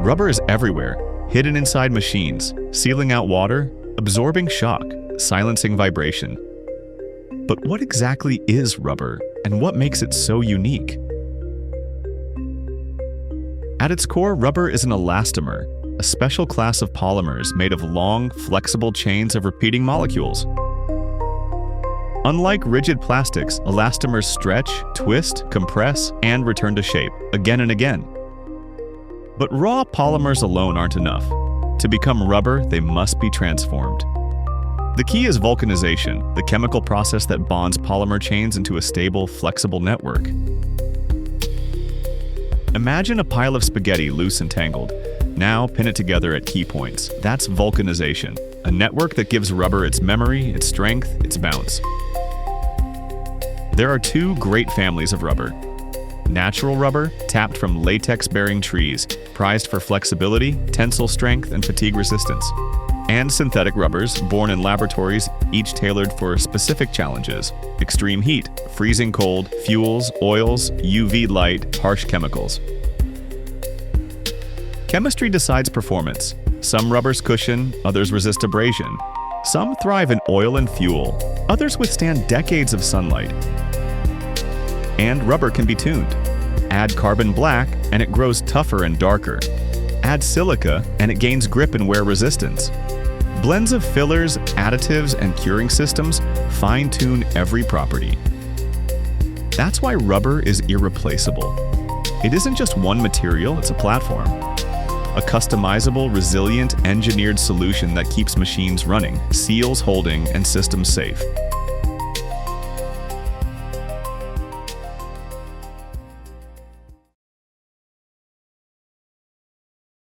Rubber is everywhere, hidden inside machines, sealing out water, absorbing shock, silencing vibration. But what exactly is rubber, and what makes it so unique? At its core, rubber is an elastomer, a special class of polymers made of long, flexible chains of repeating molecules. Unlike rigid plastics, elastomers stretch, twist, compress, and return to shape, again and again. But raw polymers alone aren't enough. To become rubber, they must be transformed. The key is vulcanization, the chemical process that bonds polymer chains into a stable, flexible network. Imagine a pile of spaghetti loose and tangled. Now pin it together at key points. That's vulcanization, a network that gives rubber its memory, its strength, its bounce. There are two great families of rubber. Natural rubber, tapped from latex-bearing trees, prized for flexibility, tensile strength, and fatigue resistance. And synthetic rubbers, born in laboratories, each tailored for specific challenges: extreme heat, freezing cold, fuels, oils, UV light, harsh chemicals. Chemistry decides performance. Some rubbers cushion, others resist abrasion. Some thrive in oil and fuel, others withstand decades of sunlight. And rubber can be tuned. Add carbon black, and it grows tougher and darker. Add silica, and it gains grip and wear resistance. Blends of fillers, additives, and curing systems fine-tune every property. That's why rubber is irreplaceable. It isn't just one material, it's a platform. A customizable, resilient, engineered solution that keeps machines running, seals holding, and systems safe.